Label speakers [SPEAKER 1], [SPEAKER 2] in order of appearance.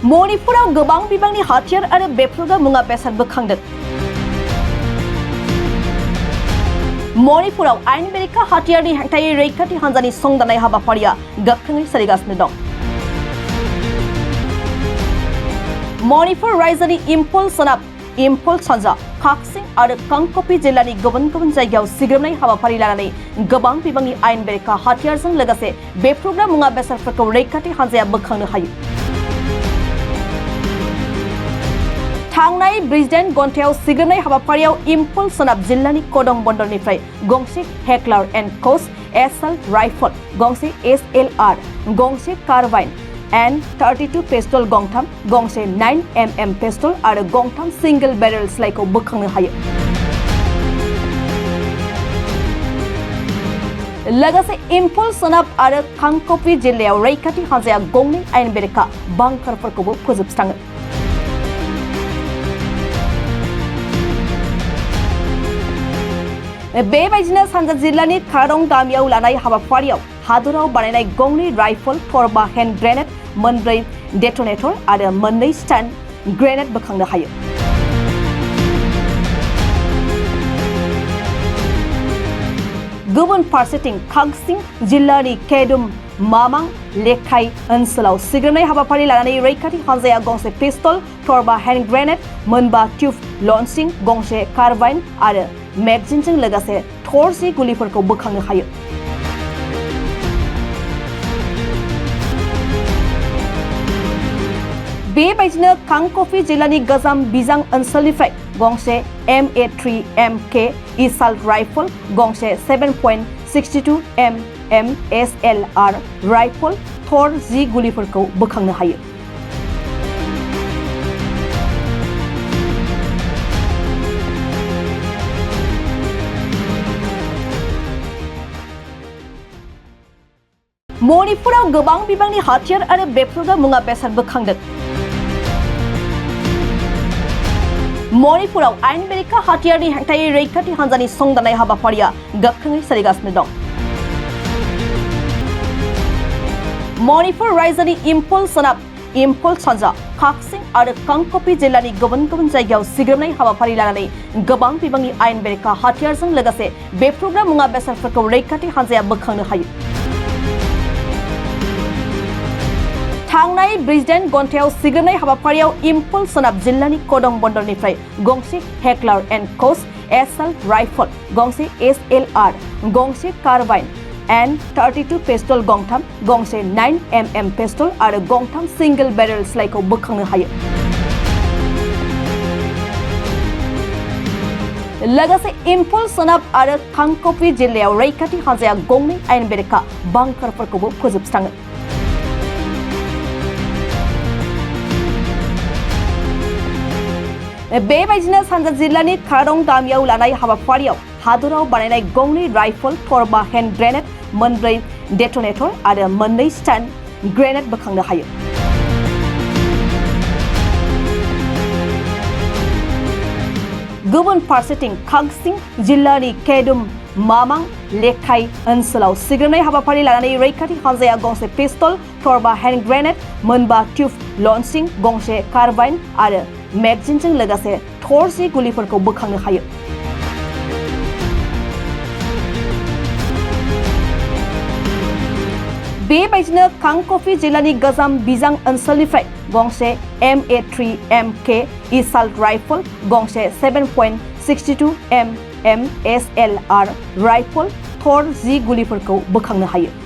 [SPEAKER 1] मणिपुराव गोबां बिबांनि हाथियार आरो बेफ्रुग्रा मुवा बेसाद बोखांदों। मणिपुराव आयेन बेरेखा हाथियारनि हेंथायै रैखाथि हान्जानि संदाननाय हाबाफारिया गोख्रोङै सोलिगासिनो दं। मणिपुर रायजोनि इम्फल सोनाब, इम्फल सानजा, काकसिं आरो कांकपि जिल्लानि गुबुन गुबुन जायगायाव सिग्रोमनाय हाबाफारि लानानै गोबां बिबांनि आयेन बेरेखा हाथियारजों लोगोसे बेफ्रुग्रा मुवा बेसादफोरखौ रैखाथि हान्जाया बोखांनो हायो। थांनाय 48 घन्टायाव सिग्रोमनाय हाबाफारियाव इम्फल सोनाब जिल्लानि कदम बन्दरनिफ्राय गंसे हेकलार एन्ड कस एसएलट राइफल, गंसे एसएलआर, गंसे कार्बाइन M32 पिस्तल गंथाम, गंसे 9mm पिस्तल आरो गंथाम सिंगल बेरेल स्लाइखौ बोखांनो हायो। लोगोसे इम्फल सोनाब आरो कांकपि जिल्लायाव रैखाथि हान्जाया गंनै आयेन बेरेखा बांकारफोरखौबो फोजोबस्राङो। बेबायदिनो सानजा जिल्लानि खारं गामियाव लानाय हाबाफारियाव हादराव बानायनाय गंनै राइफल, थरबा हेन्ड ग्रेनेड, मोनब्रै डेटनेटर आरो मोननै स्टैंड ग्रेनेड बोखांनो हायो। गुबुन फारसेथिं काकसिं जिल्लानि केडुम मामां लेखाइ ओनसोलाव सिग्रोमनाय हाबाफारि लानानै रैखाथि हान्जाया गंसे पिस्तल, थरबा हेन्ड ग्रेनेड, मोनबा ट्यूब लन्चिं, गंसे कार्बाइन आरो मेगजिनजों लोगोसे थरसे गुलिफोरखौ बोखांनो हायो। बेबायदिनो कांकपि जिल्लानि गोजाम बिजां ओनसोलनिफ्राय गंसे MA3MK एसाल्ट राइफल, गंसे 7.62 mm SLR राइफल, थर 10 गुलिफोरखौ बोखांनो हायो। मणिपुराव गोबां बिबांनि हाथियार आरो बेफ्रुग्रा मुवा बेसाद बोखांदों। मणिपुराव आयेन बेरेखा हाथियारनि हेंथायै रैखाथि हान्जानि संदाननाय हाबाफारिया गोख्रोङै सोलिगासिनो दं। मणिपुर रायजोनि इम्फल सोनाब, इम्फल सानजा, काकसिं आरो कांकपि जिल्लानि गुबुन गुबुन जायगायाव सिग्रोमनाय हाबाफारि लानानै गोबां बिबांनि आयेन बेरेखा हाथियारजों लोगोसे बेफ्रुग्रा मुवा बेसादफोरखौ रैखाथि हान्जाया बोखांनो हायो। थांनाय 48 घन्टायाव सिग्रोमनाय हाबाफारियाव इम्फल सोनाब जिल्लानि कदम बन्दरनिफ्राय गंसे हेकलार एन्ड कस एसएलट राइफल, गंसे एसएलआर, गंसे कार्बाइन M32 पिस्तल गंथाम, गंसे 9mm पिस्तल आरो गंथाम सिंगल बेरेल स्लाइखौ बोखांनो हायो। लोगोसे इम्फल सोनाब आरो कांकपि जिल्लायाव रैखाथि हान्जाया गंनै आयेन बेरेखा बांकारफोरखौबो फोजोबस्राङो। बेबायदिनो सानजा जिल्लानि खारं गामियाव लानाय हाबाफारियाव हादराव बानायनाय गंनै राइफल, थरबा हेन्ड ग्रेनेड, मोनब्रै डेटनेटर आरो मोननै स्टैंड ग्रेनेड बोखांनो हायो। गुबुन फारसेथिं काकसिं जिल्लानि केडुम मामां लेखाइ ओनसोलाव सिग्रोमनाय हाबाफारि लानानै रैखाथि हान्जाया गंसे पिस्तल, थरबा हेन्ड ग्रेनेड, मोनबा ट्यूब लन्चिं, गंसे कार्बाइन आरो मेगजिनजों लोगोसे थरसे गुलिफोरखौ बोखांनो हायो। बेबायदिनो कांकपि जिल्लानि गोजाम बिजां ओनसोलनिफ्राय गंसे MA3MK एसाल्ट राइफल, गंसे 7.62 mm SLR राइफल, थर 10 गुलिफोरखौ बोखांनो हायो।